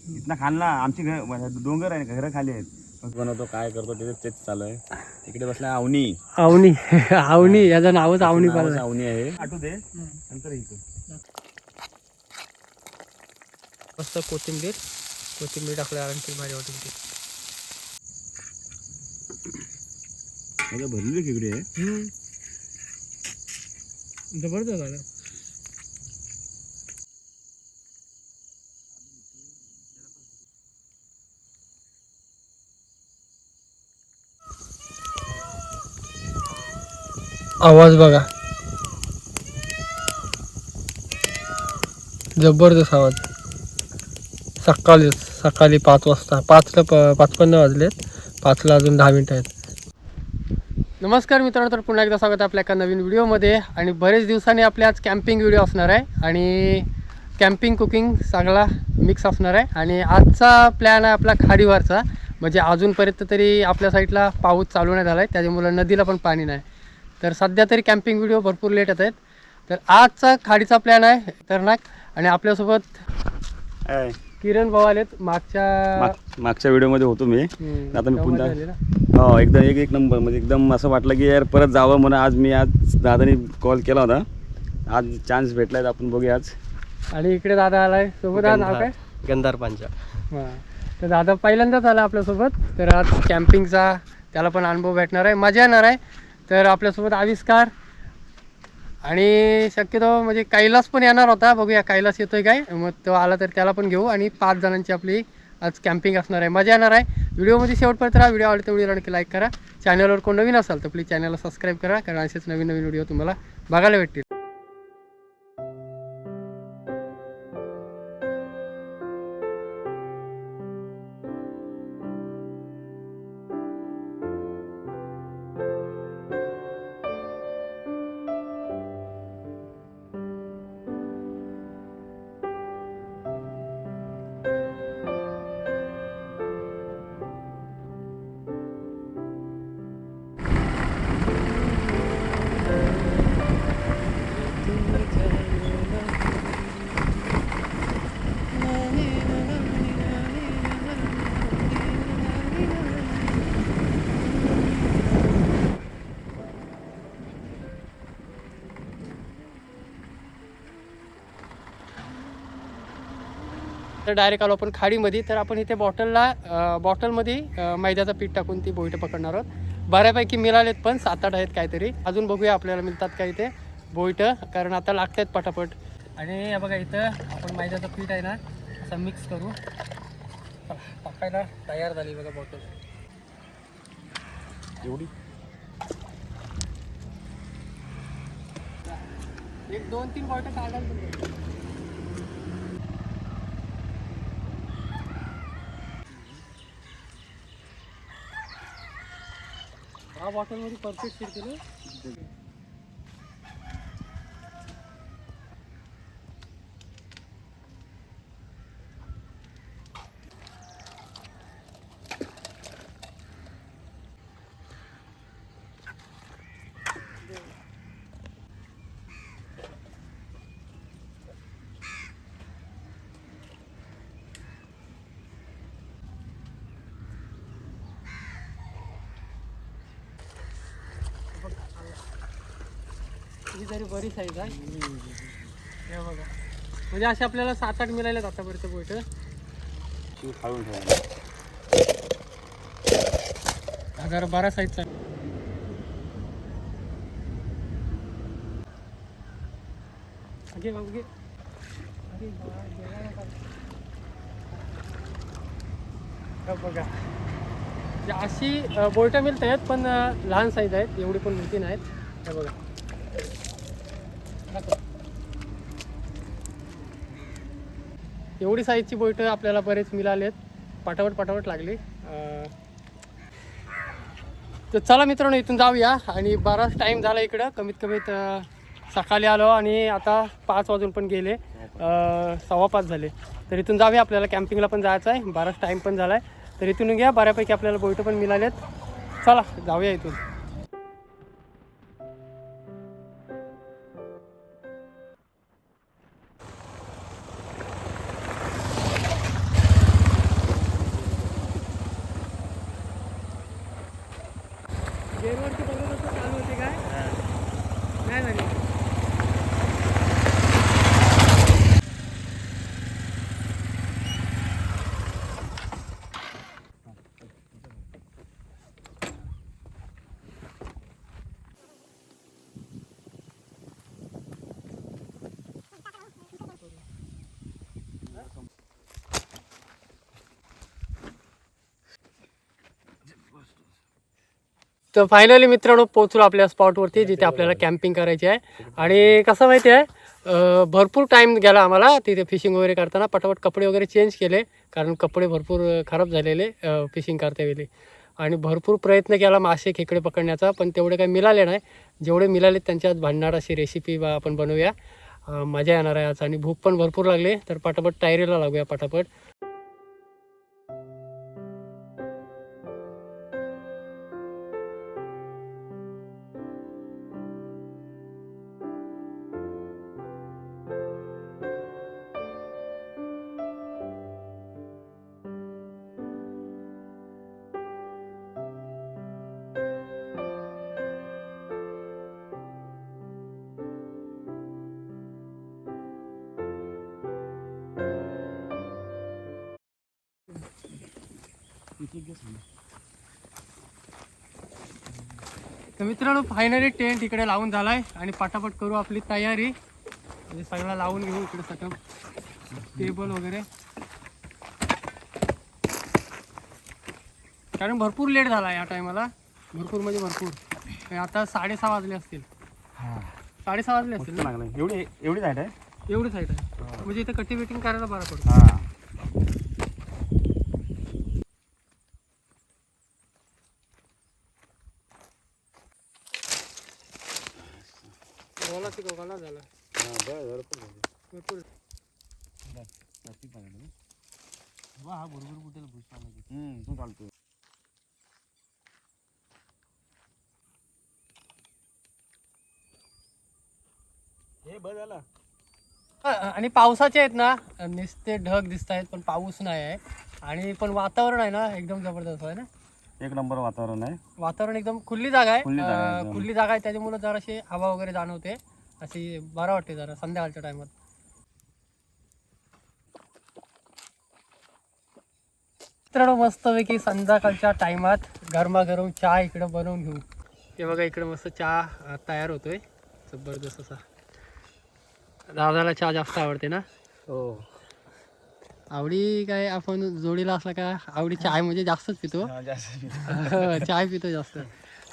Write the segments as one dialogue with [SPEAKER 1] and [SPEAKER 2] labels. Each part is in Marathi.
[SPEAKER 1] इथनं खालना आमची घर डोंगर आहे, घरं खाली आहेत. बनवतो काय करतो तेच चालू आहे. इकडे बसला अवनी.
[SPEAKER 2] अवनी अवनी याचं नावच अवनी पडलं.
[SPEAKER 1] अवनी आहे. आठवू दे नंतर इकडे
[SPEAKER 2] मस्त कोथिंबीर टाकल्या आणखी भारी वाटेल ती.
[SPEAKER 1] भरलेली खेकडी आहे.
[SPEAKER 2] जबरदस्त झालं. आवाज बघा, जबरदस्त आवाज. सकाळी 5 वाजता, 5:55 वाजलेत. 5ला अजून 10 मिनिटं आहेत. नमस्कार मित्रांनो, तर पुन्हा एकदा स्वागत आहे आपल्या एका नवीन व्हिडिओमध्ये. आणि बरेच दिवसांनी आपले आज कॅम्पिंग व्हिडिओ असणार आहे आणि कॅम्पिंग कुकिंग सगळा मिक्स असणार आहे. आणि आजचा प्लॅन आहे आपला खाडीवरचा. म्हणजे अजूनपर्यंत तरी आपल्या साईडला पाऊस चालू नाही झाला आहे, त्याच्यामुळे नदीला पण पाणी नाही. तर सध्या तरी कॅम्पिंग व्हिडिओ भरपूर लेट येत आहेत. तर आजचा खाडीचा प्लॅन आहे खतरनाक. आणि आपल्यासोबत किरण भाऊ आलेत. मागच्या
[SPEAKER 1] व्हिडिओमध्ये होतो मी. आता मी पुन्हा हो एक नंबर. म्हणजे एकदम असं वाटलं की यार परत जावं म्हणून आज दादानी कॉल केला होता. आज चान्स भेटलाय, आपण बघूया आज.
[SPEAKER 2] आणि इकडे दादा आलाय सोबत. आज नाव काय?
[SPEAKER 3] गंधार पांचा.
[SPEAKER 2] हां, तर दादा पहिल्यांदाच आला आपल्यासोबत. तर आज कॅम्पिंगचा त्याला पण अनुभव भेटणार आहे, मजा येणार आहे. तर आपल्यासोबत आविष्कार आणि शक्यतो म्हणजे कैलास पण येणार होता. बघूया कैलास येतोय काय. मग तो आला तर त्याला पण घेऊ. आणि 5 जणांची आपली आज कॅम्पिंग असणार आहे, मजा येणार आहे. व्हिडिओमध्ये शेवटपर्यंत राहा. व्हिडिओ आवडते व्हिडिओला नक्की लाईक करा. चॅनलवर कोण नवीन असाल तर प्लीज चॅनलला सबस्क्राईब करा, कारण असेच नवीन व्हिडिओ तुम्हाला बघायला भेटतील. तर डायरेक्ट आलो आपण खाडीमध्ये. तर आपण इथे बॉटलमध्ये मैद्याचं पीठ टाकून ती बोईटं पकडणार आहोत. बऱ्यापैकी मिळालेत, पण 7-8 आहेत काहीतरी. अजून बघूया आपल्याला मिळतात का इथे बोईटं, कारण आता लागत आहेत पटापट. आणि बघा इथं आपण मैद्याचं पीठ आहे ना असं मिक्स करू. टाकायला तयार झाली बघा बॉटल.
[SPEAKER 1] एवढी
[SPEAKER 2] 1-2-3 बॉटल काढायला. हा बॉटलमध्ये परफेक्ट फिट केलं. ही तरी बरी साईज आहे. हे बघा, म्हणजे असे आपल्याला 7-8 मिळालेत आतापर्यंत बोईटं.
[SPEAKER 1] खाळून ठेवा.
[SPEAKER 2] जरा बरा साईजचा. घे बाबू घे. बघा अशी बोईटं मिळत आहेत, पण लहान साईज आहेत, एवढी पण मोठी नाहीत. हे बघा एवढी साईजची बोईटं आपल्याला बरेच मिळालेत. पटापट लागली. तर चला मित्रांनो, इथून जाऊया. आणि बराच टाईम झाला इकडं. कमीत सकाळी आलो आणि आता 5 वाजून पण गेले, 5:15 झाले. तर इथून जाऊया, आपल्याला कॅम्पिंगला पण जायचं आहे. बराच टाईम पण झाला आहे. तर इथून घ्या, बऱ्यापैकी आपल्याला बोईटं पण मिळालेत. चला जाऊया इथून. गेअरवरती बघत असं चालू होते काय नाही झाली. तर फायनली मित्रांनो पोहोचलो आपल्या स्पॉटवरती जिथे आपल्याला कॅम्पिंग करायची आहे. आणि कसं माहिती आहे भरपूर टाईम गेला आम्हाला तिथे फिशिंग वगैरे करताना. पटापट कपडे वगैरे चेंज केले कारण कपडे भरपूर खराब झालेले फिशिंग करता वेळी. आणि भरपूर प्रयत्न केला मासे खेकडे पकडण्याचा पण तेवढे काही मिळाले नाही. जेवढे मिळाले त्यांच्यात भांडणार अशी रेसिपी आपण बनवूया. मजा येणार आहे आज आणि भूक पण भरपूर लागली तर पटापट तयारीला लागूया पटापट. तर मित्रांनो फायनली टेंट इकडे लावून झालाय आणि पटापट करू आपली तयारी. म्हणजे सगळं लावून घेऊ इकडे सगळं टेबल वगैरे कारण भरपूर लेट झाला या टायमाला. भरपूर म्हणजे भरपूर. आता 6:30 वाजले असतील. 6:30 वाजले असतील.
[SPEAKER 1] एवढी साईड आहे.
[SPEAKER 2] एवढी साईड आहे म्हणजे इथे कटी वेटिंग करायला बरं पडतो. झाला झाला भरपूर. हा बरोबर कुठे भूस पाण्याची तू चालतो. हे बस झाला. आणि पावसाचे आहेत ना नुसते ढग दिसत आहेत पण पाऊस नाही आहे. आणि पण वातावरण आहे ना एकदम जबरदस्त आहे ना.
[SPEAKER 1] एक नंबर वातावरण आहे.
[SPEAKER 2] वातावरण एकदम खुल्ली जागा आहे.
[SPEAKER 1] खुल्ली
[SPEAKER 2] खुल्ली जागा आहे त्याच्यामुळे जराशी हवा वगैरे जाणवते अशी बरं वाटते जरा संध्याकाळच्या टायमात. मित्रांनो मस्तपैकी संध्याकाळच्या टायमात गरमागरम चहा इकडे बनवून घेऊ. हे बघा इकडे मस्त चहा तयार होतोय जबरदस्त असा. दादाला चहा जास्त आवडते ना.
[SPEAKER 1] हो
[SPEAKER 2] आवडी काय आपण जोडीला असला का आवडी चाय म्हणजे जास्तच पितो. चाय पितो जास्त.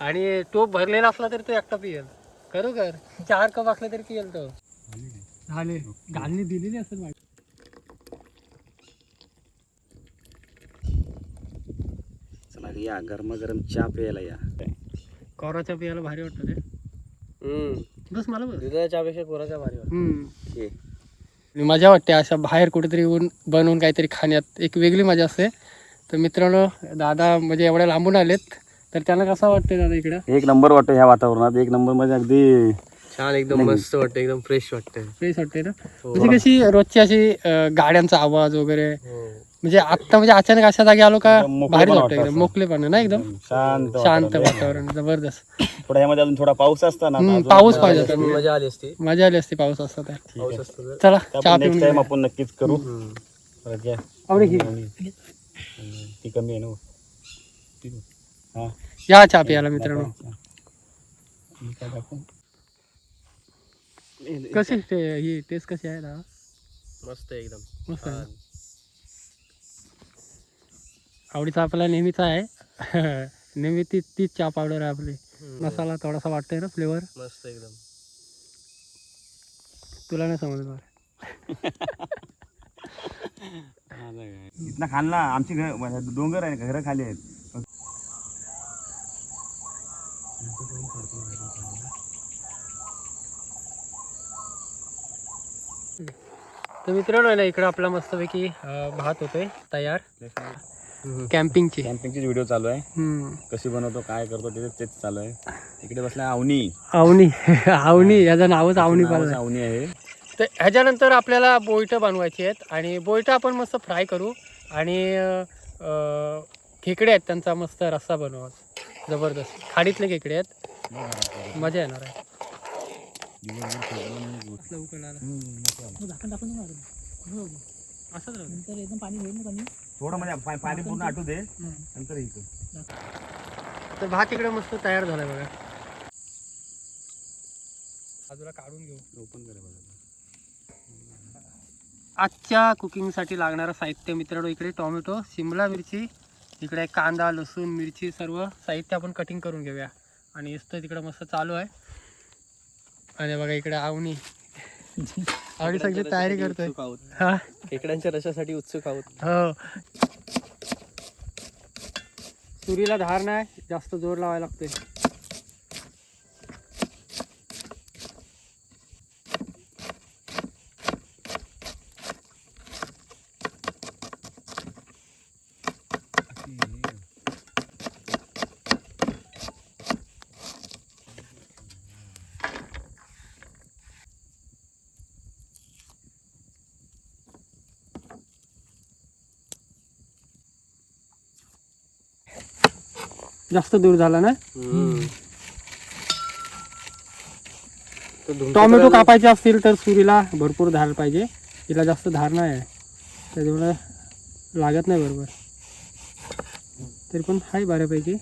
[SPEAKER 2] आणि टोप भरलेला असला तरी तो एकटा पियल. खरोखर 4 कप असले तरी पियल तो. झाले घालणी दिलेली असेल माझी.
[SPEAKER 1] चला या गरमागरम चहा प्यायला या.
[SPEAKER 2] कोराच्या पियाला भारी वाटतं ते. बस मला बस
[SPEAKER 3] दुधाच्यापेक्षा कोराच्या भारी वाटतं.
[SPEAKER 2] मजा वाटते अशा बाहेर कुठेतरी येऊन बनवून काहीतरी खाण्यात एक वेगळी मजा असते. तर मित्रांनो दादा म्हणजे एवढ्या लांबून आलेत तर त्यांना कसं वाटतं दादा इकडं.
[SPEAKER 1] एक नंबर वाटतं ह्या वातावरणात. एक नंबर म्हणजे अगदी
[SPEAKER 3] छान एकदम मस्त वाटतं. एकदम फ्रेश वाटतं.
[SPEAKER 2] फ्रेश वाटते ना. म्हणजे कशी रोजची अशी गाड्यांचा आवाज वगैरे म्हणजे आता म्हणजे अचानक अशा जागी आलो का भारी वाटतं. एकदम मोकलेपणा ना एकदम शांत वातावरण जबरदस्त.
[SPEAKER 1] थोडा यामध्ये अजून थोडा पाऊस असताना
[SPEAKER 2] पाऊस पाहिजे होता.
[SPEAKER 3] मजा आली असती.
[SPEAKER 2] मजा आली असती पाऊस असता तर.
[SPEAKER 3] पाऊस असतो तर.
[SPEAKER 2] चला चहा
[SPEAKER 1] नेक्स्ट
[SPEAKER 2] पिऊन
[SPEAKER 1] टाइम आपण नक्कीच करू.
[SPEAKER 2] आवडी घे.
[SPEAKER 1] ती कमी आहे ना. हा
[SPEAKER 2] या चहा प्यायला मित्रांनो. कशी ही टेस्ट कशी आहे दादा.
[SPEAKER 3] मस्त एकदम
[SPEAKER 2] मस्त आहे. आवडीचा आपला नेहमीचा आहे. नेहमी तीच चहा पावडर आहे आपली. मसाला थोडासा वाटतोय ना फ्लेवर.
[SPEAKER 3] मस्त एकदम.
[SPEAKER 2] तुला नाही समजणार.
[SPEAKER 1] इथनं खालना आमची घर डोंगर आहे. घरं खाली आहेत.
[SPEAKER 2] तर मित्रांनो आहे ना इकडं आपला मस्तपैकी भात होतोय तयार. कॅम्पिंगची
[SPEAKER 1] व्हिडिओ चालू आहे. कशी बनवतो काय करतो तेच चालू आहे. इकडे बसला अवनी.
[SPEAKER 2] आवनी याचं नावच आवनी पाहिजे.
[SPEAKER 1] अवनी आहे.
[SPEAKER 2] तर ह्याच्यानंतर आपल्याला बोईटं बनवायची आहेत आणि बोईटं आपण मस्त फ्राय करू आणि खेकडे आहेत त्यांचा मस्त रस्सा बनवा. जबरदस्त खाडीतले खेकडे आहेत, मजा येणार आहे. असं उकळायला. असंच राहू.
[SPEAKER 1] थोडं म्हणजे पाणी पूर्ण आटू दे नंतर इकडे.
[SPEAKER 2] तर भात इकडे मस्त तयार झालाय बघा. बाजूला काढून घेऊ.
[SPEAKER 1] ओपन करा.
[SPEAKER 2] आजच्या कुकिंगसाठी लागणारं साहित्य मित्रांनो, इकडे टोमॅटो, शिमला मिरची, इकडे कांदा, लसूण, मिरची, सर्व साहित्य आपण कटिंग करून घेऊया. आणि इथं तिकडे मस्त चालू आहे. आणि बघा इकडे आवनी आवडी सगळी तयारी करतोय. हा,
[SPEAKER 3] खेकड्यांच्या रशासाठी उत्सुक आहोत.
[SPEAKER 2] हो. सुरीला धार नाही, जास्त जोर लावायला लागतोय. जास्त दूर झाला ना. टोमॅटो कापायचे असतील तर सुरीला भरपूर धार पाहिजे, तिला जास्त धार नाही आहे त्याच्यामुळे लागत नाही बरोबर. तरी पण हाय बऱ्यापैकी.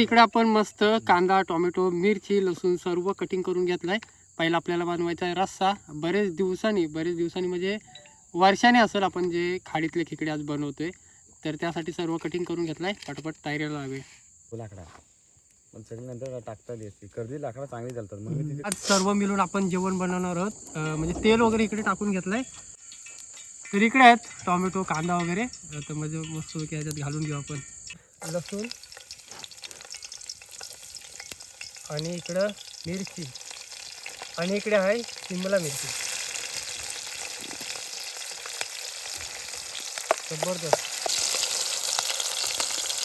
[SPEAKER 2] इकडे आपण मस्त कांदा, टोमॅटो, मिरची, लसूण सर्व कटिंग करून घेतलाय. पहिला आपल्याला बनवायचा आहे रस्सा. बरेच दिवसांनी म्हणजे वर्षाने असेल आपण जे खाडीतले खेकडे आज बनवतोय, तर त्यासाठी सर्व कटिंग करून घेतलाय. पटपट तयारीला लावे.
[SPEAKER 1] लाकडा पण सगळी नंतर टाकता येते. कर्दी लाकडा चांगली चालतात. मग
[SPEAKER 2] आज सर्व मिळून आपण जेवण बनवणार आहोत. म्हणजे तेल वगैरे इकडे टाकून घेतलंय. तर इकडे आहेत टोमॅटो, कांदा वगैरे. तर म्हणजे मस्त ह्याच्यात घालून घेऊ आपण. लसूण आणि इकडं मिरची आणि इकडे आहे शिमला मिरची. जबरदस्त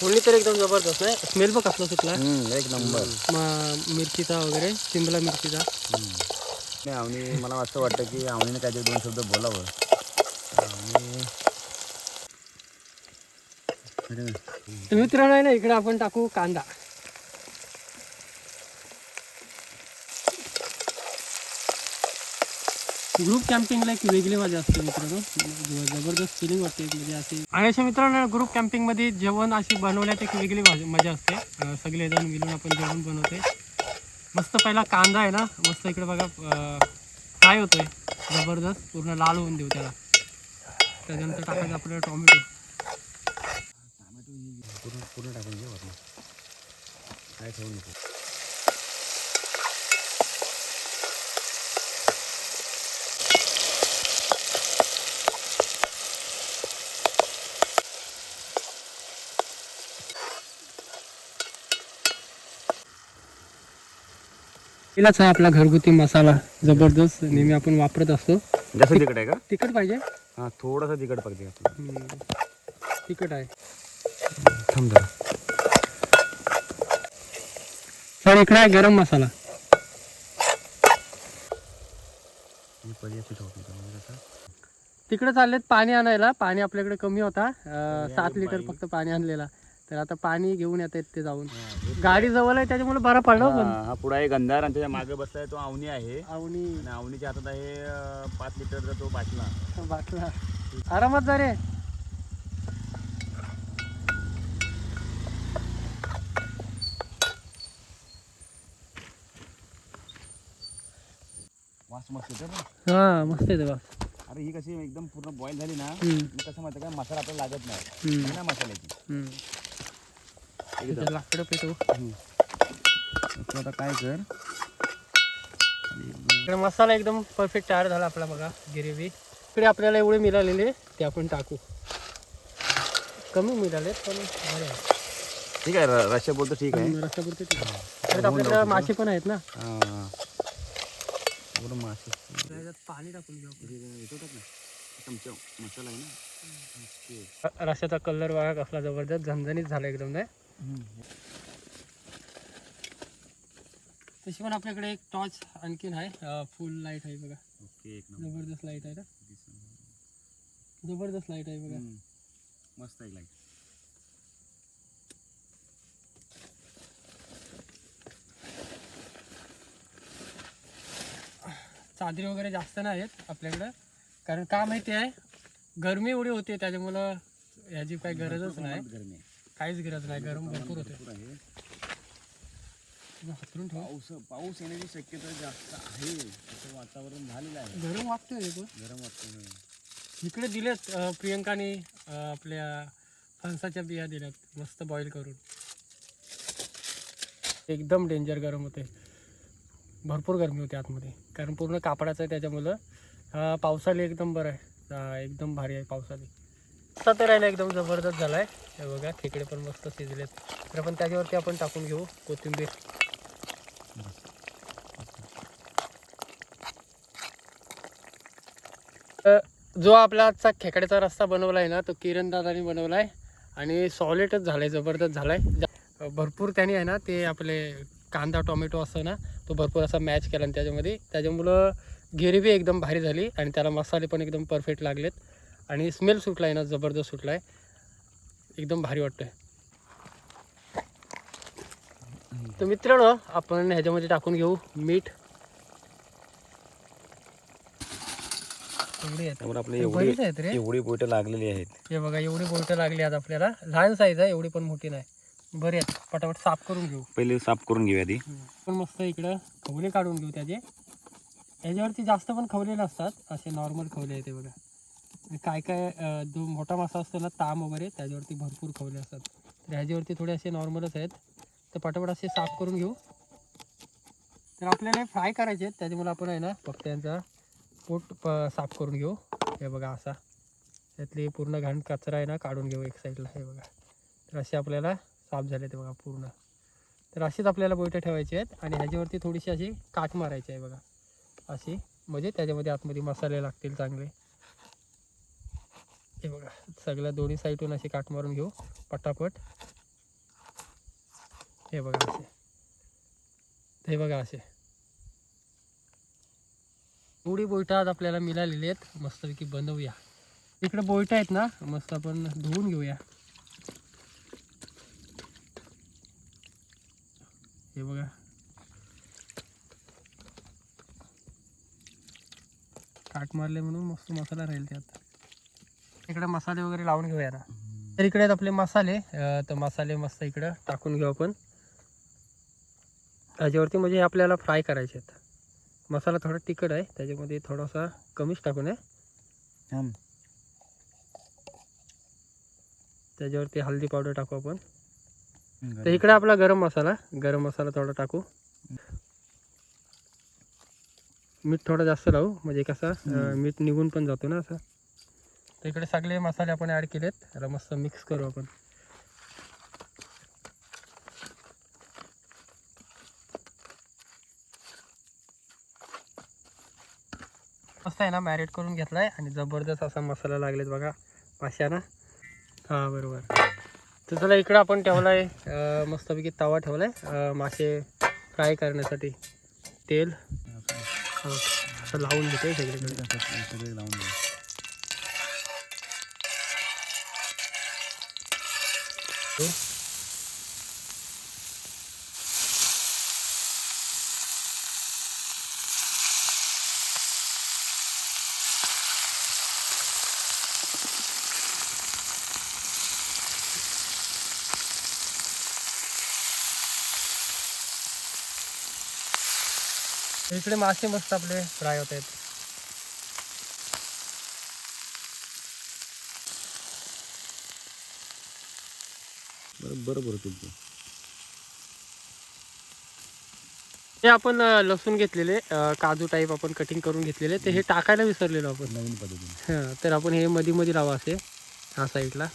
[SPEAKER 2] फोडणी तर एकदम जबरदस्त आहे. स्मेल पण कसला सुटला
[SPEAKER 1] एक नंबर
[SPEAKER 2] मिरचीचा वगैरे, शिमला मिरचीचा.
[SPEAKER 1] नाही आवनी मला असं वाटतं की आवनीने काहीतरी दोन शब्द बोलावं.
[SPEAKER 2] तर मित्रांनो आहे ना, इकडे आपण टाकू कांदा. ग्रुप कॅम्पिंगला एक वेगळी मजा असते मित्रांनो. जबरदस्त फिलिंग वाटते म्हणजे असे. आणि अशा मित्रांनो ग्रुप कॅम्पिंगमध्ये जेवण अशी बनवण्यात एक वेगळी मजा असते. सगळेजण मिळून आपण जेवण बनवते. मस्त पहिला कांदा आहे ना, मस्त इकडे बघा फ्राय होतोय जबरदस्त. पूर्ण लाल होऊन देऊ त्याला. त्याच्यानंतर टाकायचं आपल्याला टोमॅटो.
[SPEAKER 1] पूर्ण टाकून घेऊ आपण. काय ठेवू नको.
[SPEAKER 2] हिलाच आहे आपला घरगुती मसाला जबरदस्त नेहमी आपण वापरत असतो.
[SPEAKER 1] जास्त तिखट आहे का?
[SPEAKER 2] तिखट पाहिजे.
[SPEAKER 1] हां थोडासा तिखट पाहिजे आपल्याला.
[SPEAKER 2] तिखट आहे.
[SPEAKER 1] थांब जरा.
[SPEAKER 2] तर इकडे आहे गरम मसाला. तिकडे चाललेत पाणी आणायला. पाणी आपल्याकडे कमी होता. 7 लिटर फक्त पाणी आणलेला. तर आता पाणी घेऊन येतात ते जाऊन. गाडी जवळ आहे त्याच्यामुळे बरं पडलं. पण
[SPEAKER 1] हा पुढे आहे गंधार आणि त्याच्या मागे बसलाय तो आवनी आहे.
[SPEAKER 2] आवनी
[SPEAKER 1] आणि आवनीच्या हातात आहे 5 लिटरचा तो बाटला.
[SPEAKER 2] आरामात जा रे.
[SPEAKER 1] वास मस्त येतो ना.
[SPEAKER 2] हा मस्त येते बा.
[SPEAKER 1] अरे ही कशी एकदम पूर्ण बॉईल झाली ना, मग कसं माहिती काय मसाला आपल्याला लागत नाही बिना मसाल्याची.
[SPEAKER 2] लाकडं पेटो.
[SPEAKER 1] आता काय कर,
[SPEAKER 2] मसाला एकदम परफेक्ट तयार झाला आपला बघा. ग्रेव्ही इकडे आपल्याला एवढे मिळालेले ते आपण टाकू. कमी मिळाले पण बरे आहे.
[SPEAKER 1] ठीक आहे. रस्सा बोलतो ठीक आहे.
[SPEAKER 2] रस्सा बोलतो ठीक आहे. आपल्याकडे मासे पण आहेत ना.
[SPEAKER 1] मासे
[SPEAKER 2] पाणी टाकून घेऊ.
[SPEAKER 1] मसाला आहे ना.
[SPEAKER 2] रस्स्याचा कलर बघा कसला जबरदस्त झणझणीत झाला एकदम. नाही तशी पण आपल्याकडे एक टॉर्च आणखीन आहे, फुल लाईट आहे बघा.
[SPEAKER 1] ओके, एक
[SPEAKER 2] जबरदस्त लाईट आहे ना, जबरदस्त लाईट आहे बघा.
[SPEAKER 1] मस्त आहे लाईट.
[SPEAKER 2] चादरी वगैरे जास्त नाही आहेत आपल्याकडं, कारण का माहिती आहे गरमी एवढी होते त्याच्यामुळं याची काही गरजच नाही,
[SPEAKER 1] गरमी आहे.
[SPEAKER 2] काहीच गरज नाही, गरम भरपूर होते.
[SPEAKER 1] भरपूर आहे.
[SPEAKER 2] हातरून ठेव.
[SPEAKER 1] पाऊस येण्याची शक्यता जास्त आहे, असं वातावरण झालेलं आहे.
[SPEAKER 2] गरम वाटतंय रे पण.
[SPEAKER 1] गरम वाटतं.
[SPEAKER 2] इकडे दिलेत प्रियंकाने आपल्या फणसाच्या बिया दिल्यात मस्त बॉईल करून. एकदम डेंजर गरम होते, भरपूर गरमी होते आतमध्ये, कारण पूर्ण कापडाचं आहे त्याच्यामुळं. पावसाळी एकदम बरं आहे, एकदम भारी आहे पावसाळी. आता तर आहे ना एकदम जबरदस्त झाला आहे. हे बघा खेकडे पण मस्त शिजलेत, तर आपण त्याच्यावरती आपण टाकून घेऊ कोथिंबीर. जो आपला आजचा खेकड्याचा रस्सा बनवला आहे ना, तो किरण दादाने बनवला आहे आणि सॉलिडच झाला आहे, जबरदस्त झाला आहे. भरपूर त्याने आहे ना ते आपले कांदा टोमॅटो असतं ना, तो भरपूर असा मॅच केला आणि त्याच्यामुळं गिरवी एकदम भारी झाली आणि त्याला मसाले पण एकदम परफेक्ट लागलेत आणि स्मेल सुटला आहे ना, जबरदस्त सुटला आहे, एकदम भारी वाटतं आहे. तर मित्रांनो, आपण ह्याच्यामध्ये टाकून घेऊ मीठ.
[SPEAKER 1] आपले
[SPEAKER 2] एवढी
[SPEAKER 1] बोटं लागलेली आहेत.
[SPEAKER 2] हे बघा एवढी बोटं लागली आहेत आपल्याला, लहान साईज आहे, एवढी पण मोठी नाही. बरे आहेत, पटापट साफ करून घेऊ.
[SPEAKER 1] पहिले साफ करून घेऊया आधी.
[SPEAKER 2] पण मस्त इकडं खवले काढून घेऊ त्याचे. याच्यावरती जास्त पण खवले नसतात, असे नॉर्मल खवले आहेत. ते बघा काय काय जो मोठा मासा असतो ना, ताम वगैरे, त्याच्यावरती भरपूर खवले असतात. तर ह्याच्यावरती थोडे असे नॉर्मलच आहेत, तर पटापट असे साफ करून घेऊ. तर आपल्याला फ्राय करायचे आहेत, त्याच्यामुळे आपण आहे ना फक्त यांचा पोट साफ करून घेऊ. हे बघा असा त्यातली पूर्ण घाण कचरा आहे ना काढून घेऊ एक साईडला. हे बघा, तर असे आपल्याला साफ झाले ते बघा पूर्ण. तर अशीच आपल्याला बोटं ठेवायची आहेत आणि ह्याच्यावरती थोडीशी अशी काठ मारायची आहे बघा अशी, म्हणजे त्याच्यामध्ये आतमध्ये मसाले लागतील चांगले. हे बघा सगळ्या दोन्ही साईडून अशी काठ मारून घेऊ पटापट. हे बघा असे, हे बघा असे थोडी बोयटा आज आपल्याला मिळालेली आहेत, मस्तपैकी बनवूया. इकडे बोयटा आहेत ना, मस्त आपण धुवून घेऊया. हे बघा काट मारले म्हणून मस्त मसाला राहील त्यात. इकडे मसाले वगैरे लावून घेऊया ना. तर इकडे आहेत आपले मसाले, तर मसाले मस्त इकडं टाकून घेऊ आपण ह्याच्यावरती, म्हणजे आपल्याला फ्राय करायचे आहेत. मसाला थोडा तिखट आहे, त्याच्यामध्ये थोडासा कमीच टाकून आहे. त्याच्यावरती हळदी पावडर टाकू आपण. तर इकडे आपला गरम मसाला थोडा टाकू. मीठ थोडं जास्त लावू, म्हणजे कसं मीठ निघून पण जातो ना असं. तर इकडे सगळे मसाले आपण ॲड केलेत, त्याला मस्त मिक्स करू आपण. मस्त आहे ना, मॅरिनेट करून घेतलाय आणि जबरदस्त असा मसाला लागलेत बघा माशाना. हां बरोबर. तर चला इकडं आपण ठेवलाय मस्तपैकी तवा ठेवलाय मासे फ्राय करण्यासाठी. तेल असं लावून घेते सगळीकडे
[SPEAKER 1] लावून घे.
[SPEAKER 2] इकडे मासे मस्त आपले फ्राय होत आहेत.
[SPEAKER 1] बरोबर
[SPEAKER 2] हे आपण लसूण घेतलेले, काजू टाईप आपण कटिंग करून घेतलेले, ते हे टाकायला विसरलेलो आपण
[SPEAKER 1] नवीन पद्धतीने.
[SPEAKER 2] हां, तर आपण हे मध्ये मध्ये लावा असे ह्या साईडला,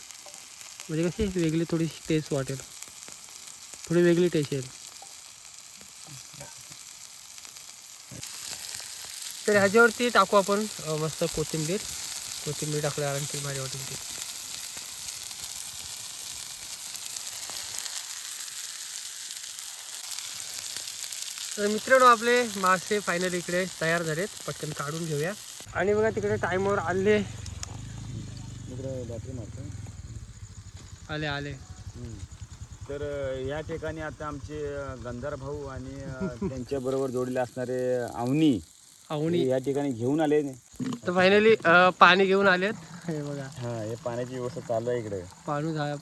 [SPEAKER 2] म्हणजे कशी वेगळी थोडी टेस्ट वाटेल, थोडी वेगळी टेस्ट येईल. तर ह्याच्यावरती टाकू आपण मस्त कोथिंबीर टाकल्या आणखी भारी वाटेल ती. तर मित्रांनो आपले मासे फायनली इकडे तयार झालेत, पटकन काढून घेऊया. आणि बघा तिकडे टाईमवर आले आले आले.
[SPEAKER 1] तर या ठिकाणी आता आमचे गंधार भाऊ आणि त्यांच्या बरोबर जोडले असणारे आवनी या ठिकाणी घेऊन आले.
[SPEAKER 2] तर फायनली पाणी घेऊन आलेत. हे बघा
[SPEAKER 1] हा, हे पाण्याची व्यवस्था चालू आहे इकडे.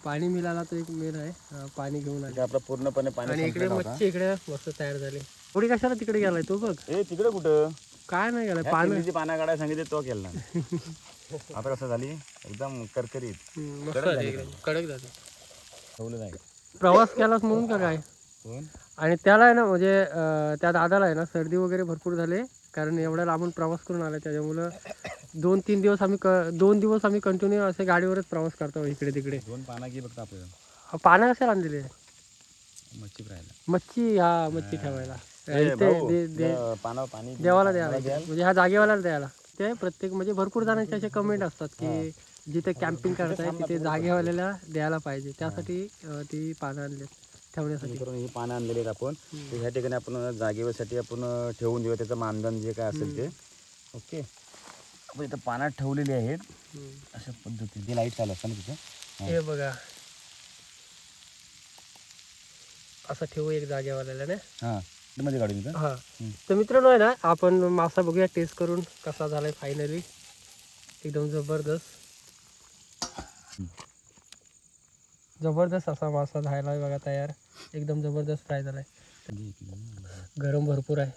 [SPEAKER 2] पाणी मिळाला तर एक मेन आहे. पाणी घेऊन आले
[SPEAKER 1] आपलं पूर्णपणे पाणी.
[SPEAKER 2] आणि इकडे मच्छी इकडे मस्त तयार झाली. थोडी कशाला तिकडे गेलाय तो बघ.
[SPEAKER 1] तिकडे कुठं
[SPEAKER 2] काय नाही गेलाय, पाणी
[SPEAKER 1] पाना काढायला सांगितले तो केला. आता कसं झाली एकदम करकरीत
[SPEAKER 2] मस्त झाली, कडक झाली.
[SPEAKER 1] ठेवलं नाही
[SPEAKER 2] प्रवास केलास म्हणून का काय. आणि त्याला आहे ना म्हणजे त्या दादाला आहे ना सर्दी वगैरे भरपूर झाले, कारण एवढ्या लांबून प्रवास करून आला. त्याच्यामुळं 2-3 दिवस आम्ही कंटिन्यू असे गाडीवरच प्रवास करतो इकडे तिकडे.
[SPEAKER 1] 2 पाना की फक्त आपल्याला
[SPEAKER 2] पानं कशाला आणलेले.
[SPEAKER 1] मच्छी फ्रायला,
[SPEAKER 2] मच्छी ठेवायला
[SPEAKER 1] पाणी
[SPEAKER 2] देवाला द्यायला, म्हणजे ह्या जागेवाल्याला द्यायला. ते प्रत्येक म्हणजे भरपूर जणांचे असे कमेंट असतात की जिथे कॅम्पिंग करताय तिथे जागेवाल्याला द्यायला पाहिजे, त्यासाठी ती पानं आणली ठेवण्यासाठी.
[SPEAKER 1] ही पानं आणलेली आहेत आपण. ह्या ठिकाणी आपण जागेसाठी आपण ठेवून देऊया त्याचं मानधन जे काय असेल ते. ओके, आपण इथं पाण्यात ठेवलेली आहेत अशा पद्धतीने. ते लाईट चालू असतं ना तिथं.
[SPEAKER 2] हे बघा असं ठेवू एक जागेवाल्याला ना.
[SPEAKER 1] हां, मध्ये काढून इथं.
[SPEAKER 2] हा, तर मित्रांनो आहे ना आपण मासा बघूया टेस्ट करून कसा झालाय. फायनली एकदम जबरदस्त असा मासा झालाय बघा तयार. एकदम जबरदस्त फ्राय झालाय. गरम भरपूर आहे.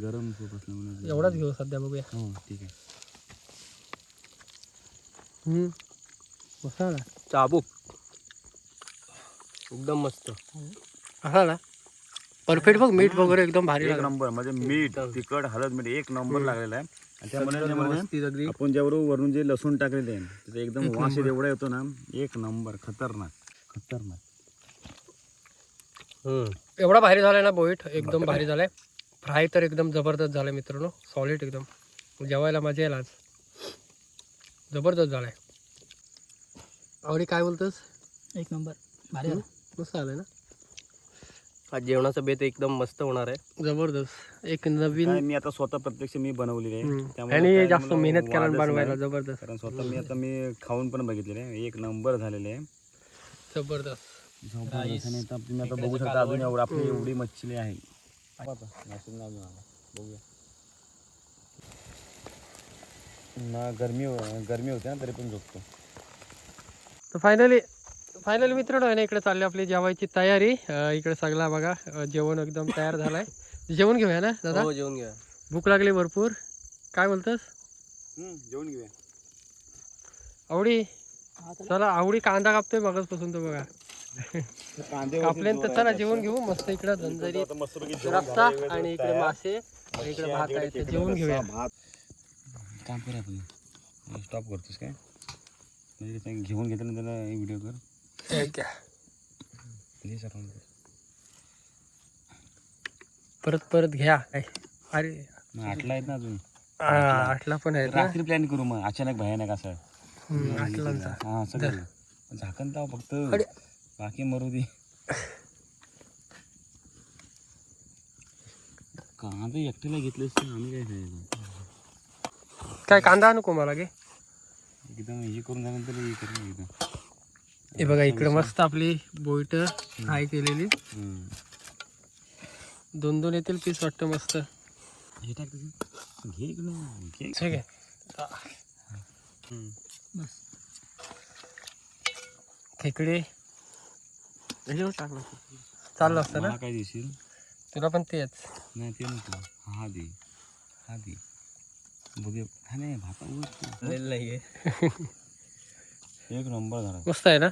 [SPEAKER 1] गरम खूप असल्यामुळे
[SPEAKER 2] एवढाच घेऊ सध्या, बघूया.
[SPEAKER 1] हो ठीक आहे.
[SPEAKER 2] मस्त आला
[SPEAKER 3] चाबूक एकदम मस्त.
[SPEAKER 2] आला परफेक्ट. बघ मीठ वगैरे एकदम भारी
[SPEAKER 1] एक नंबर. म्हणजे मीठ, तिखट, हळद, मीठ एक नंबर लागलेला आहे. आणि त्यामध्ये आपण ज्यावरून वरून जे लसूण टाकलेले आहे त्याचा एकदम वास एवढा येतो ना, एक नंबर. खतरनाक.
[SPEAKER 2] एवढा भारी झालाय ना बोईट, एकदम भारी झालाय. फ्राय तर एकदम जबरदस्त झालाय मित्रांनो, सॉलिड एकदम. जेवायला मजा येईल आज. जबरदस्त झालाय. आवडी काय बोलतोस.
[SPEAKER 3] एक नंबर भारी झालं.
[SPEAKER 2] मस्त आलंय ना.
[SPEAKER 3] आज जेवणाचा बेत एकदम मस्त होणार आहे.
[SPEAKER 2] जबरदस्त. एक नवीन
[SPEAKER 1] मी आता स्वतः प्रत्यक्ष मी बनवलेली आहे.
[SPEAKER 2] आणि जास्त मेहनत केला बनवायला. जबरदस्त.
[SPEAKER 1] कारण स्वतः मी खाऊन पण बघितलेले आहे. एक नंबर झालेले आहे.
[SPEAKER 2] जबरदस्त.
[SPEAKER 1] तुम्ही आता बघू शकता अजून आपली एवढी मच्छी आहे. बघूया ना, गरमी होते ना तरी पण झोपतो.
[SPEAKER 2] तर फायनली मित्रांनो आहे ना इकडे चालली आपली जेवायची तयारी. इकडे सगळा बघा जेवण एकदम तयार झालाय. जेवण घेऊया ना दादा.
[SPEAKER 3] हो, जेवण घ्या.
[SPEAKER 2] भूक लागली भरपूर. काय बोलतोस.
[SPEAKER 1] जेवण घेऊया.
[SPEAKER 2] आवडी चला. आवडी कांदा कापतोय मगाचपासून तो बघा. कापल्यानंतर चला जेवण घेऊ मस्त. इकडे झणझणीत रस्सा आणि इकडे मासे आणि इकडे भात आहे. ते जेवण घेऊया.
[SPEAKER 1] काम करूया आपण. स्टॉप करतोस काय म्हणजे घेऊन घेतलं त्याला व्हिडिओ कर.
[SPEAKER 2] परत घ्या. अरे
[SPEAKER 1] 8ला आहेत ना अजून.
[SPEAKER 2] 8ला पण आहे.
[SPEAKER 1] रात्री प्लॅन करू मग. अचानक भयानक असं
[SPEAKER 2] 8ला.
[SPEAKER 1] हा सगळं झाकण लाव फक्त, बाकी मरू दे. कांदा एकट्याला घेतलेस तर आम्ही काय खायचं.
[SPEAKER 2] काय कांदा नको मला गे.
[SPEAKER 1] एकदम हे करून झाल्यानंतर हे करून एकदम.
[SPEAKER 2] हे बघा इकडे मस्त आपली बोईट फ्राय केलेली. 2-2 येतील पीस वाटतं मस्त.
[SPEAKER 1] हे टाक घे इकडं.
[SPEAKER 2] ठीक आहे. खेकडे टाकलं चाललं असतं ना.
[SPEAKER 1] काय देशील
[SPEAKER 2] तुला पण तेच.
[SPEAKER 1] नाही ते नको. हा दे बघूया. हा नाही भाता
[SPEAKER 3] नाहीये.
[SPEAKER 1] एक नंबर झाला.
[SPEAKER 2] मस्त आहे ना.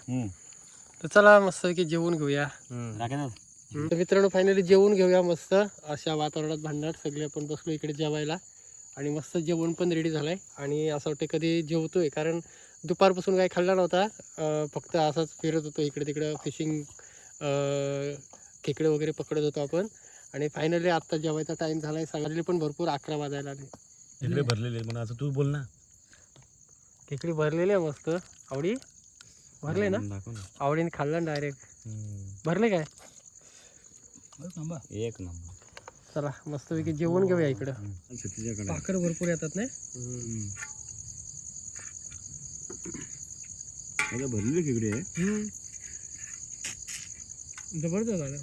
[SPEAKER 2] तर चला मस्त की जेवून घेऊया. तर मित्रांनो फायनली जेवून घेऊया मस्त. अशा वातावरणात भांडणात सगळे आपण बसलो इकडे जेवायला. आणि मस्त जेवण पण रेडी झालंय. आणि असं वाटतं कधी जेवतोय, कारण दुपारपासून काही खाल्ला नव्हता. फक्त असंच फिरत होतो इकडे तिकडं. फिशिंग खेकडे वगैरे पकडत होतो आपण. आणि फायनली आत्ता जेवायचा टाईम झालाय. सगळी पण भरपूर 11 वाजायला आले.
[SPEAKER 1] खेकडे भरलेले म्हणून असं तू बोल ना.
[SPEAKER 2] खेकडी भरलेली आहे मस्त. आवडी भरले ना. आवडीने खाल्ला डायरेक्ट. भरले काय.
[SPEAKER 1] एक नंबर.
[SPEAKER 2] चला मस्तपैकी जेवण घेऊया इकडं.
[SPEAKER 1] सतीच्याकडे
[SPEAKER 2] भाकर भरपूर येतात नाही.
[SPEAKER 1] भरलेली खेकडे आहे.
[SPEAKER 2] जबरदस्त झालं.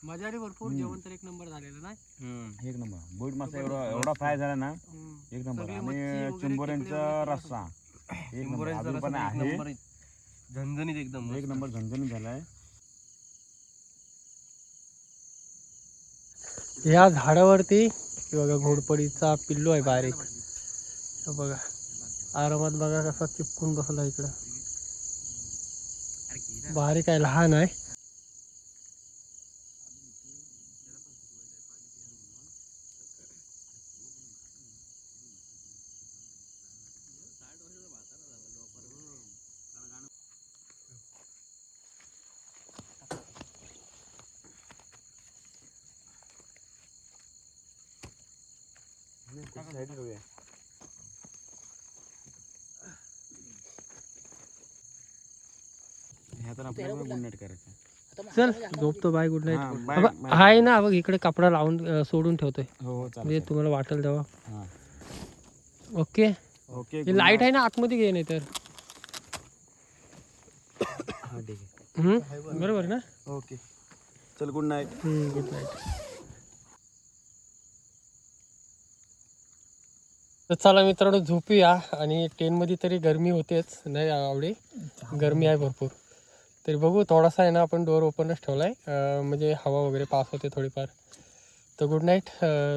[SPEAKER 2] मजा आली भरपूर. जेवण तर एक नंबर झालेलं नाही.
[SPEAKER 1] एक नंबर. बोईट मासा एवढा फ्राय झाला ना एक नंबर. आणि चिंबोऱ्यांचा रस्सा एक नंबर. अजून पण आहे
[SPEAKER 3] झणझणीत एकदम
[SPEAKER 1] एक नंबर झणझणीत झालाय.
[SPEAKER 2] या झाडावरती बघा घोडपडीचा पिल्लू आहे बारीक. बघा आरामात बघा कसा चिपकून बसला इकडं. बारीक आहे, लहान आहे. चल झोपतो. Bye, good night. आहे ना बघ इकडे कपडा लावून सोडून ठेवतोय. म्हणजे तुम्हाला वाटेल तेव्हा. Okay
[SPEAKER 1] okay.
[SPEAKER 2] लाईट आहे ना आतमध्ये घे नाही तर. बरोबर ना.
[SPEAKER 1] ओके चल गुड नाईट.
[SPEAKER 2] Good night. तर चला मित्रांनो झोपूया. आणि ट्रेनमध्ये तरी गरमी होतेच नाही आवडे. गरमी आहे भरपूर. तरी बघू थोडासा आहे ना आपण डोअर ओपनच ठेवला आहे. म्हणजे हवा वगैरे पास होते थोडीफार. तर गुड नाईट.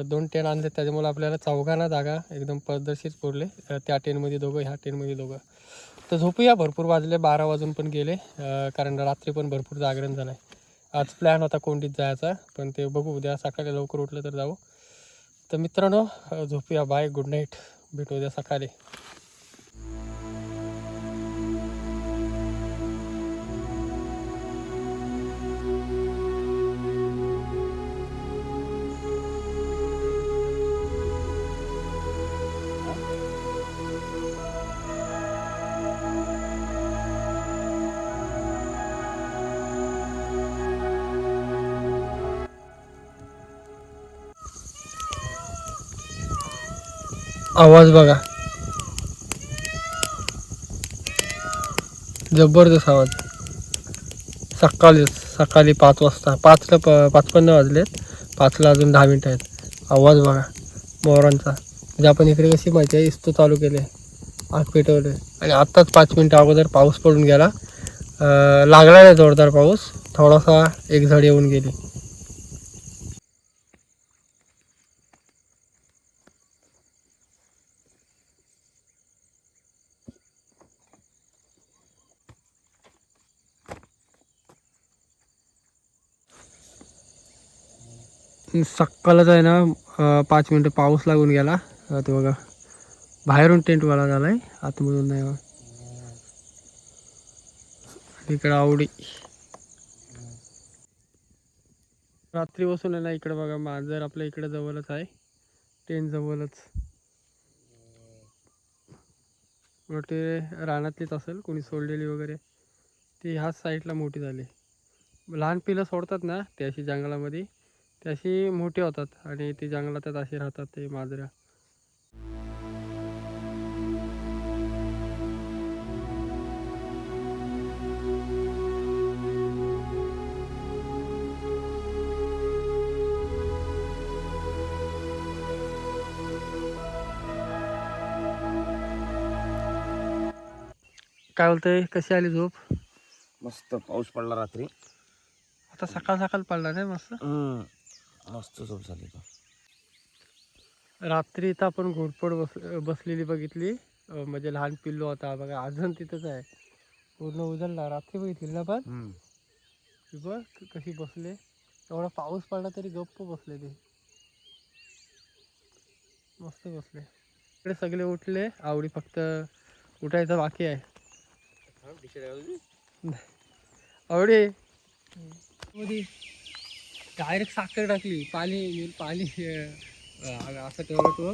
[SPEAKER 2] 2 ट्रेन आणले त्याच्यामुळे आपल्याला चौघांना जागा एकदम पद्धतशीर पुरले. त्या ट्रेनमध्ये दोघं, ह्या ट्रेनमध्ये दोघं. तर झोपूया. भरपूर वाजले, 12 वाजून पण गेले. कारण रात्री पण भरपूर जागरण झालं आहे. आज प्लॅन होता कोंडीत जायचा, पण ते बघू उद्या सकाळी लवकर उठलं तर जाऊ. तर मित्रांनो झोपूया. Bye, good night. भेटू उद्या सकाळी. आवाज बघा, जबरदस्त आवाज. सकाळी 5 वाजता. 5:55 वाजलेत. 5ला अजून 10 मिनटं आहेत. आवाज बघा मोरांचा. म्हणजे आपण इकडे कशी माहिती आहे इस्तो चालू केले, आग पेटवले. आणि आत्ताच 5 मिनटं अगोदर पाऊस पडून गेला. लागला नाही जोरदार पाऊस, थोडासा एक झड येऊन गेली. सकाळच आहे ना 5 मिनटं पाऊस लागून गेला. ते बघा बाहेरून टेंटवाला झाला आहे, आतमधून नाही. इकडं आवडी रात्री बसून आहे ना. इकडं बघा मांजर आपल्या इकडे जवळच आहे, टेंट जवळच. मोठे रानातलीच असेल, कोणी सोडलेली वगैरे. ती ह्याच साईडला मोठी झाली. लहान पिलं सोडतात ना ते अशी जंगलामध्ये, ते अशी मोठी होतात आणि ती जंगलातच अशी राहतात ते मांजऱ्या. काय बोलतोय, कशी आली झोप?
[SPEAKER 1] मस्त पाऊस पडला रात्री.
[SPEAKER 2] आता सकाळ पडला नाही मस्त.
[SPEAKER 1] मस्त झोप झाली.
[SPEAKER 2] रात्री इथं आपण घोरपड बसलेली बघितली. म्हणजे लहान पिल्लू होता बघा, अजून तिथंच आहे. पूर्ण उजळला. रात्री बघितली ना पण. बघ कशी बसले. एवढा पाऊस पडला तरी गप्प बसले ते, मस्त बसले. इकडे सगळे उठले, आवडी फक्त उठायचं बाकी आहे. आवडे डायरेक्ट साखर टाकली, पाणी असं ठेवलं तो.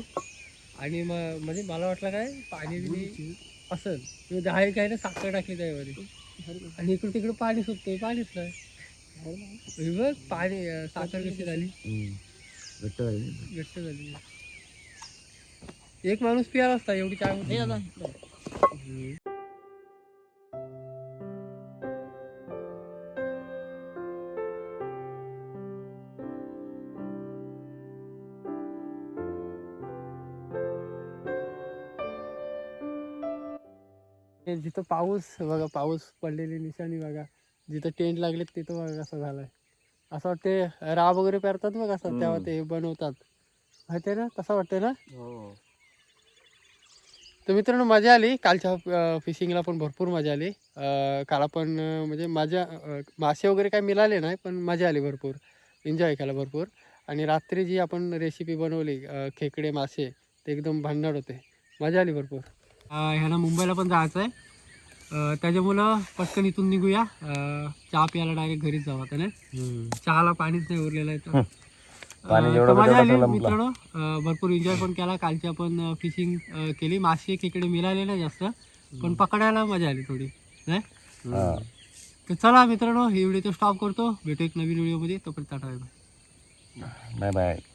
[SPEAKER 2] आणि म्हणजे मला वाटलं काय पाणी बिणी असेल किंवा दहा काय ना साखर टाकली त्यामध्ये आणि इकडून तिकडे पाणी सुटतंय पाणीच नाही. हे बघ पाणी साखर कशी झाली
[SPEAKER 1] घट्ट झाली.
[SPEAKER 2] घट्ट झाली. एक माणूस पियाला असता एवढी चाय होती. हे जिथं पाऊस बघा पाऊस पडलेली निशाणी बघा जिथं टेंट लागले तिथं बघा कसं झालंय. असं वाटते राब वगैरे पेरतात बघ असं तेव्हा ते बनवतात माहिती ना तसं वाटतंय ना. तर मित्रांनो मजा आली कालच्या फिशिंगला पण भरपूर मजा आली. काल आपण म्हणजे मासे वगैरे काय मिळाले नाही पण मजा आली भरपूर एन्जॉय केला भरपूर. आणि रात्री जी आपण रेसिपी बनवली खेकडे मासे ते एकदम भन्नाट होते मजा आली भरपूर. ह्याला मुंबईला पण जायचं आहे त्याच्यामुळं पटकन इथून निघूया. चहा प्यायला डायरेक्ट घरीच जाऊ आता नाही चहाला पाणीच नाही उरलेलं आहे तर. मजा आली मित्रांनो भरपूर एन्जॉय पण केला. कालची आपण फिशिंग केली मासे खेकडे मिळाले नाही जास्त पण पकडायला मजा आली थोडी नाही. तर चला मित्रांनो ही व्हिडिओ तो स्टॉप करतो भेटू एक नवीन व्हिडिओमध्ये तोपर्यंत tata bye bye.
[SPEAKER 1] Bye bye.